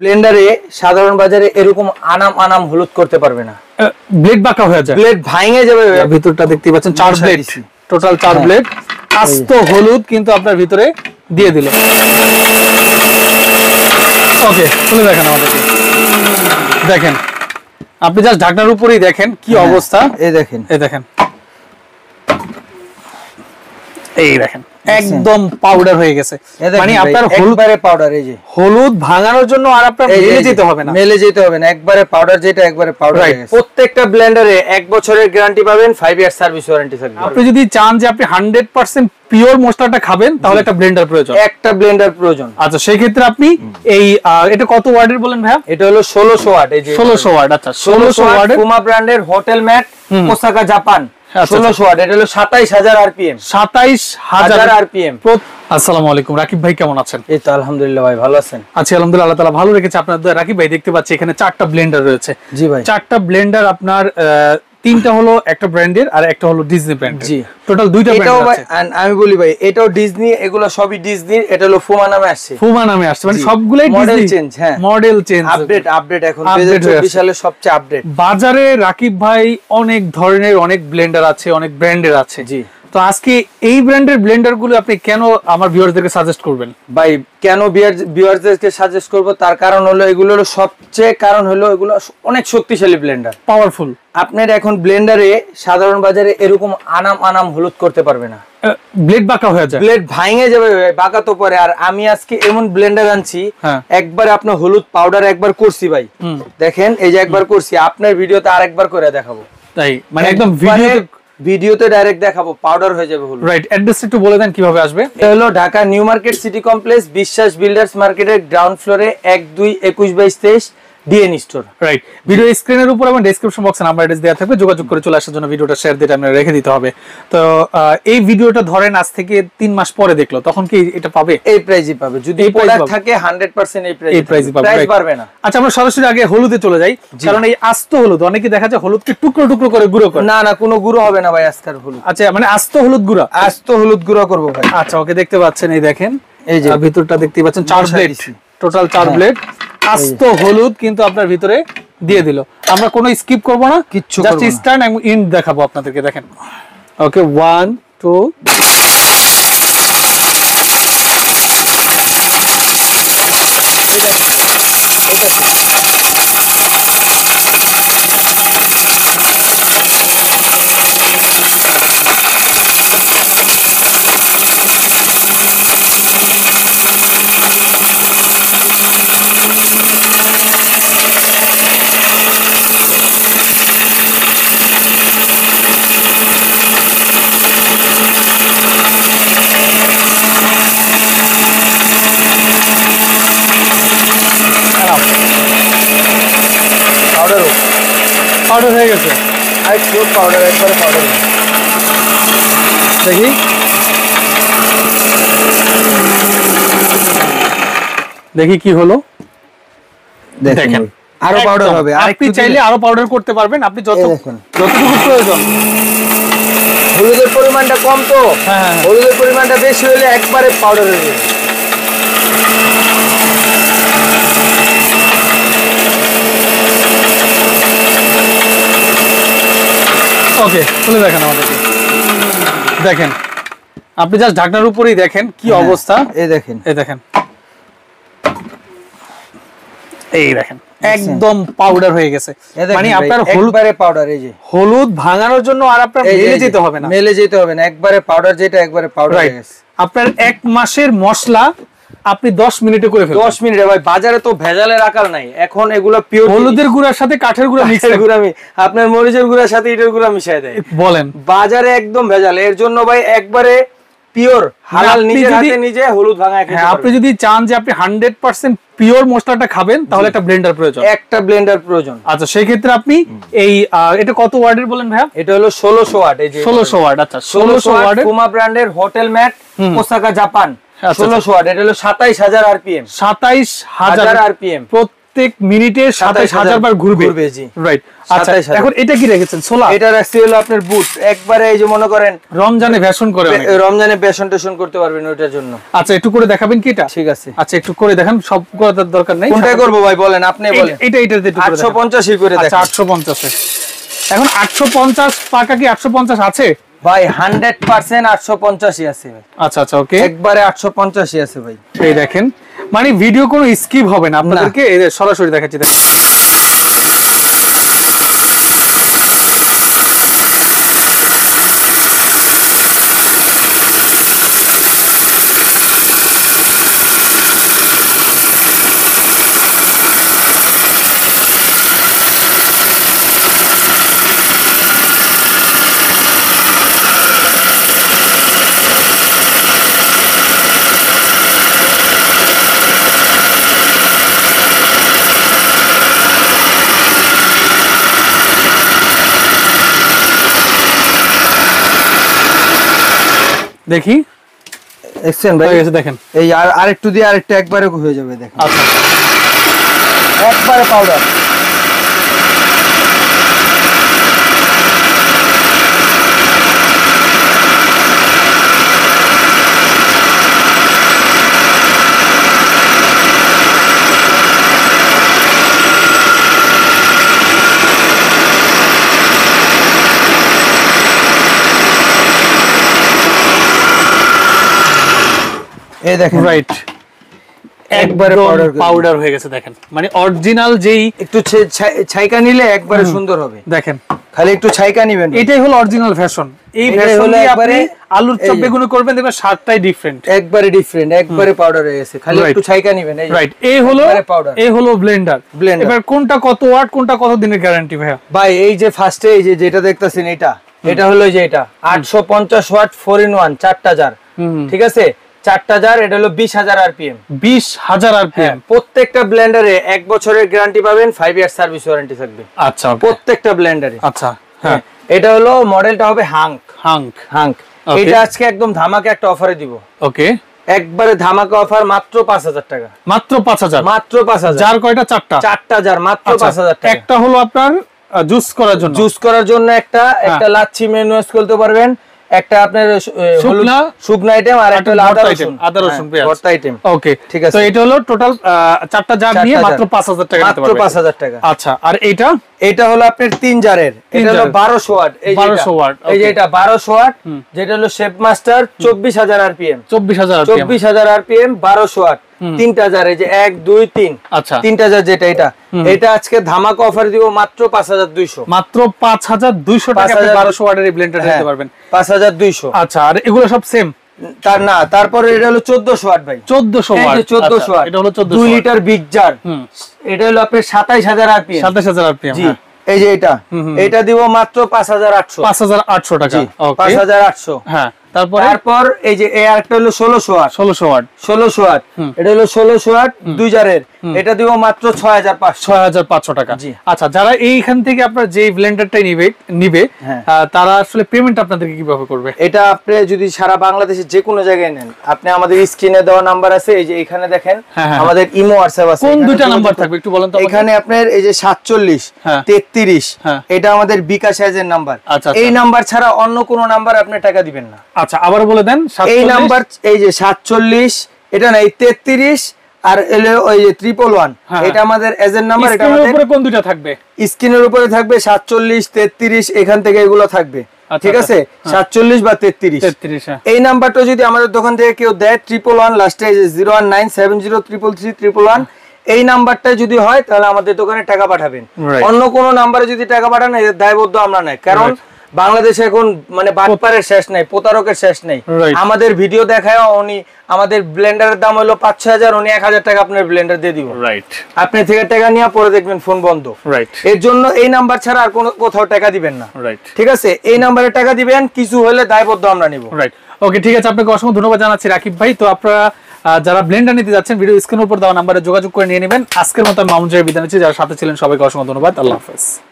ব্লেন্ডারে সাধারণ বাজারে এরকম আনাম হলুদ করতে পারবে না, ব্লেড বাঁকা হয়ে যায়, ব্লেড ভাঙে যাবে। ভিতরটা দেখতে পাচ্ছেন 4 ব্লেড, টোটাল 4 ব্লেড আস্ত হলুদ কিন্তু আপনার ভিতরে দিয়ে দিল। ওকে, খুলে দেখেন আমাদেরকে, দেখেন আপনি জাস্ট ঢাকনার উপরেই দেখেন কি অবস্থা। এই দেখেন, এই দেখেন, এই দেখেন একদম পাউডার হয়ে গেছে। মানে আপনার একবারে পাউডার, এই যে হলুদ ভাঙানোর জন্য আর আপনার মেলে যেতে হবে না, মেলে যেতে হবে না, একবারে পাউডার, যেটা একবারে পাউডার হয়ে গেছে। প্রত্যেকটা ব্লেন্ডারে 1 বছরের গ্যারান্টি পাবেন, 5 ইয়ার সার্ভিস ওয়ারেন্টি থাকবে। আপনি যদি চান যে আপনি 100% পিওর মশলাটা খাবেন তাহলে একটা ব্লেন্ডার প্রয়োজন, একটা ব্লেন্ডার প্রয়োজন। আচ্ছা, সেই ক্ষেত্রে আপনি এই এটা কত ওয়াটের বলেন ভাই? এটা হলো 1600 ওয়াট। এই যে 1600 ওয়াট। আচ্ছা, 1600 ওয়াটের পুমা ব্র্যান্ডের hotel mat, Osaka Japan, 1600 watt. এটা হলো 27000 আরপিএম, 27000 আরপিএম। আসসালামু আলাইকুম রাকিব ভাই, কেমন আছেন? এই তো আলহামদুলিল্লাহ ভাই, ভালো আছেন? আচ্ছা, আলহামদুলিল্লাহ, আল্লাহ তাআলা ভালো রেখেছে। আপনার রাকিব ভাই দেখতে পাচ্ছি এখানে 4টা ব্লেন্ডার রয়েছে। জি ভাই, 4টা ব্লেন্ডার আপনার 3টা হলো একটা ব্র্যান্ডের আর একটা হলো ডিজনি ব্র্যান্ডের। জি, টোটাল 2টা ব্র্যান্ড আছে। আমি বলি ভাই, এটাও ডিজনি, এগুলো সবই ডিজনি। এটা হলো ফুমা নামে আসছে, ফুমা নামে আসছে, মানে সবগুলাই মডেল চেঞ্জ। হ্যাঁ, মডেল চেঞ্জ, আপডেট এখন 2024 সালের সবচেয়ে আপডেট। বাজারে রাকিব ভাই অনেক ধরনের অনেক ব্লেন্ডার আছে, অনেক ব্র্যান্ডের আছে। জি, তো আজকে এই ব্র্যান্ডের ব্লেন্ডার গুলো আপনি কেন আমার ভিউয়ারদেরকে সাজেস্ট করবেন? ভাই কেন ভিউয়ারদেরকে সাজেস্ট করব, তার কারণ হলো এগুলোর সবচেয়ে কারণ হলো এগুলো অনেক শক্তিশালী ব্লেন্ডার, পাওয়ারফুল। আপনার এখন ব্লেন্ডারে সাধারণ বাজারে এরকম আনাম হলুদ করতে পারবে না, ব্লেড বাঁকা হয়ে যায়, ব্লেড ভাঙে যাবে, বাঁকা তো পরে। আর আমি আজকে এমন ব্লেন্ডার আনছি, একবার আপনার হলুদ পাউডার একবার করছি ভাই, দেখেন এই যে একবার করছি, আপনার ভিডিওতে আরেকবার করে দেখাবো। তাই মানে একদম ভিডিওতে ডাইরেক্ট দেখাবো, পাউডার হয়ে যাবে হলুদ। রাইট, অ্যাড্রেস একটু বলে দেন কিভাবে আসবে? এটা হলো Dhaka new market city complex, বিশ্বাস বিল্ডার্স মার্কেটের গ্রাউন্ড ফ্লোরে 1221/23 ডিএন স্টোর। রাইট, ভিডিও স্ক্রিনের উপর এবং ডেসক্রিপশন বক্সে নাম্বার অ্যাড্রেস দেওয়া থাকবে, যোগাযোগ করে চলে আসার জন্য ভিডিওটা শেয়ার দিয়ে আপনারা রেখে দিতে হবে। তো এই ভিডিওটা ধরেন আজ থেকে 3 মাস পরে দেখলো, তখন কি এটা পাবে? এই প্রাইসই পাবে, যদি প্রোডাক্ট থাকে 100% এই প্রাইসই পাবে, প্রাইস পারবে না। আচ্ছা, আমরা সরাসরি আগে হলুদে চলে যাই, কারণ এই আস্ত হলুদ অনেকে দেখা যায় হলুদকে টুকরো টুকরো করে গুঁড়ো করে। না, কোনো গুঁড়ো হবে না ভাই আজকের হলুদ। আচ্ছা, মানে আস্ত হলুদ গুঁড়ো, আস্ত হলুদ গুঁড়ো করব ভাই। আচ্ছা, ওকে, দেখতে পাচ্ছেন এই দেখেন, এই যে ভিতরটা দেখতে পাচ্ছেন 4 ব্লেড, টোটাল 4 ব্লেড আস্ত হলুদ কিন্তু আপনার ভিতরে দিয়ে দিল। আমরা কোনো স্কিপ করব না, কিচ্ছু জাস্ট স্টার্ট এবং এন্ড দেখাবো আপনাদেরকে। দেখেন, ওকে, 1 2 পাউডার হয়ে গেছে। আর কিউ পাউডার, একবারে পাউডার। দেখি, দেখি কি হলো। দেখেন, আরো পাউডার হবে, আপনি চাইলে আরো পাউডার করতে পারবেন, আপনি যতটুকু প্রয়োজন। হলুদের পরিমাণটা কম তো, হলুদের পরিমাণটা বেশি হলে একবারে পাউডার হয়ে যাবে। ওকে, খুলে দেখেন আমাদেরকে, দেখেন আপনি জাস্ট ঢাকনার উপরেই দেখেন কি অবস্থা। এই দেখেন, এই দেখেন, এই দেখেন একদম পাউডার হয়ে গেছে। মানে আপনার একবারে পাউডার, এই যে হলুদ ভাঙানোর জন্য আর আপনার মেলে যেতে হবে না, মেলে যেতে হবে না, একবারে পাউডার, যেটা একবারে পাউডার হয়ে গেছে। আপনার 1 মাসের মশলা আপনি 10 মিনিটে করে ফেলবেন। 10 মিনিটে ভাই, বাজারে তো ভেজালের আকাল নাই এখন, এগুলো পিওর হলুদের গুঁড়ার সাথে কাঠের গুঁড়া মিক্স গুঁড়া, আপনার মরিচের গুঁড়ার সাথে ইটের গুঁড়া মিশায় দেয়। বলেন, বাজারে একদম ভেজাল। এর জন্য ভাই একবারে পিওর হালাল, নিজের হাতে নিজে হলুদ ভাঙায় খেতে পারবেন। আপনি যদি চান যে আপনি 100% পিওর মশলাটা খাবেন তাহলে একটা ব্লেন্ডার প্রয়োজন, একটা ব্লেন্ডার প্রয়োজন। আচ্ছা, সেই ক্ষেত্রে আপনি এই এটা কত ওয়াটের বলেন ভাই? এটা হলো 1600 ওয়াট। এই যে 1600 ওয়াট। আচ্ছা, 1600 ওয়াটের পুমা ব্র্যান্ডের hotel mat, Osaka Japan, 1600 watt. এটা হলো 27000 আরপিএম, 27000 আরপিএম। প্রত্যেক মিনিটে 27000 বার ঘুরবে জি রাইট আচ্ছা এখন এটা কি রেখেছেন সোলা এটা রাখছি হলো আপনার বুট একবারে এই যে মনে করেন রমজানে ফ্যাশন করে অনেক রমজানে ফ্যাশন টেশন করতে পারবেন ওটার জন্য আচ্ছা একটু করে দেখাবেন কি এটা ঠিক আছে আচ্ছা একটু করে দেখান সব করার দরকার নাই কোনটা করব ভাই বলেন আপনি বলেন এটাতে একটু করে 850 করে দেখেন আচ্ছা 850 এখন 850 পাকা কি 850 আছে ভাই 100% 850 আছে ভাই আচ্ছা আচ্ছা ওকে একবারে 850 আছে ভাই এই দেখেন মানে ভিডিও কোনো স্কিপ হবে না আপনাদেরকে এই সরাসরি দেখাচ্ছি দেখি দেখছেন ভাই এসে দেখেন এই আর একটু দিয়ে আরেকটা একবারে হয়ে যাবে দেখেন আচ্ছা একবারে পাউডার এই দেখেন রাইট একবারে পাউডার হয়ে গেছে দেখেন মানে অরিজিনাল যেই একটু ছাইকা নিলে একবারে সুন্দর হবে দেখেন খালি একটু ছাইকা নেবেন এটাই হলো অরিজিনাল ফ্যাশন এই ফ্যাশন হলো একবারে আলুর চপ বেগুনি করবেন দেখবেন স্বাদটাই ডিফারেন্ট একবারে ডিফারেন্ট একবারে পাউডার হয়ে গেছে খালি একটু ছাইকা নেবেন এই রাইট এই হলো ব্লেন্ডার এবার কোনটা কত ওয়াট কোনটা কত দিনের গ্যারান্টি ভাইয়া ভাই এই যে ফার্স্টে এই যে যেটা দেখতাছেন এটা হলো যে এটা 850 ওয়াট 4 in 1 চারটা জার ঠিক আছে চারটা জার এটা হলো 20000 আরপিএম 20000 আরপিএম প্রত্যেকটা ব্লেন্ডারে 1 বছরের গ্যারান্টি পাবেন 5 ইয়ার সার্ভিস ওয়ারেন্টি থাকবে আচ্ছা প্রত্যেকটা ব্লেন্ডারে আচ্ছা হ্যাঁ এটা হলো মডেলটা হবে হাঙ্ক এটা আজকে একদম ধামাকা একটা অফারে দিব ওকে একবারে ধামাকা অফার মাত্র 5000 টাকা মাত্র 5000 মাত্র 5000 জার কয়টা চারটা জার মাত্র 5000 টাকা একটা হলো আপনার জুস করার জন্য একটা লাচ্ছি মেনু ইউজ করতে পারবেন একটা আপনার শুকনা আইটেম আর একটা আদা রসুন পেঁয়াজ ভর্তা আইটেম ওকে ঠিক আছে তো এটা হলো টোটাল চারটা জার নিয়ে মাত্র 5000 টাকা মাত্র 5000 টাকা আচ্ছা আর এটা হলো আপনার 3 জারের এটা হলো 1200 ওয়াট এই যে 1200 ওয়াট এই যে এটা 1200 ওয়াট যেটা হলো chef master 24000 RPM 24000 RPM 1200 watt তিনটা জার এই যে 1 2 3 আচ্ছা তিনটা জার যেটা এটা আজকে ধামাকা অফার দিব মাত্র 5200 মাত্র 5200 টাকা আপনি 1200 ওয়াটের এই ব্লেন্ডার নিতে পারবেন 5200 আচ্ছা আর এগুলো সব সেম তারপরে এটা হলো 1400 ওয়াট ভাই 1400 ওয়াট 1400 ওয়াট এটা হলো 1400 2 লিটার বিগ জার এটা হলো আপনার 27000 আরপিএম 27000 আরপিএম এই যে এটা দিব মাত্র 5800 টাকা ওকে 5800 হ্যাঁ তারপর এই যে এই আরেকটা হলো 1600 ওয়াট এটা হলো 1600 ওয়াট দুই জারের এটা দিব মাত্র 6500 টাকা আচ্ছা যারা এইখান থেকে আপনার যে ব্লেন্ডারটাই নিবে তারা আসলে পেমেন্ট আপনাদেরকে কিভাবে করবে এটা আপনি যদি সারা বাংলাদেশে যে কোনো জায়গায় নেন আপনি আমাদের স্ক্রিনে দেওয়া নাম্বার আছে এই যে এখানে দেখেন আমাদের ইমো হোয়াটসঅ্যাপ আছে কোন দুইটা নাম্বার থাকবে একটু বলেন তো এখানে আপনার এই যে 47 33 এটা আমাদের বিকাশ এজেন্ট নাম্বার এই নাম্বার ছাড়া অন্য কোনো নাম্বার আপনি টাকা দিবেন না আচ্ছা আবার বলে দেন এই নাম্বার এই যে 47 এটা না এই 33 আর ওই যে 111 এটা আমাদের এজেন্ট নাম্বার এটা আমাদের উপরে কোন দুটো থাকবে স্ক্রিনের উপরে থাকবে 47 33 এখান থেকে এগুলো থাকবে ঠিক আছে 47 বা 33 এই নাম্বারটা যদি আমাদের দোকান থেকে কেউ দেয় 111 লাস্টে 01970333311 এই নাম্বারটা যদি হয় তাহলে আমাদের দোকানে টাকা পাঠাবেন অন্য কোন নাম্বারে যদি টাকা পাঠান এর দায়বদ্ধ আমরা নাই কারণ বাংলাদেশে এখন মানে বাটপারের শেষ নাই প্রতারকের শেষ নাই আমাদের ভিডিও দেখায় উনি আমাদের ব্লেন্ডারের দাম হলো 5-6000 উনি 1000 টাকা আপনার ব্লেন্ডার দিয়ে দিব রাইট আপনি থেকে টাকা নিয়ে পরে দেখবেন ফোন বন্ধ রাইট এর জন্য এই নাম্বার ছাড়া আর কোনো কোথাও টাকা দিবেন না রাইট ঠিক আছে এই নম্বরে টাকা দিবেন কিছু হলে দায়বদ্ধ আমরা নিব রাইট ওকে ঠিক আছে আপনাকে অসংখ্য ধন্যবাদ জানাচ্ছি রাকিব ভাই তো আপনারা যারা ব্লেন্ডার নিতে যাচ্ছেন ভিডিও স্ক্রিনের উপর দেওয়া নম্বরে যোগাযোগ করে নিয়ে নেবেন আজকের মতো মামুন জাহের বিদায় নিচ্ছি যারা সাথে ছিলেন সবাইকে অসংখ্য ধন্যবাদ আল্লাহ হাফেজ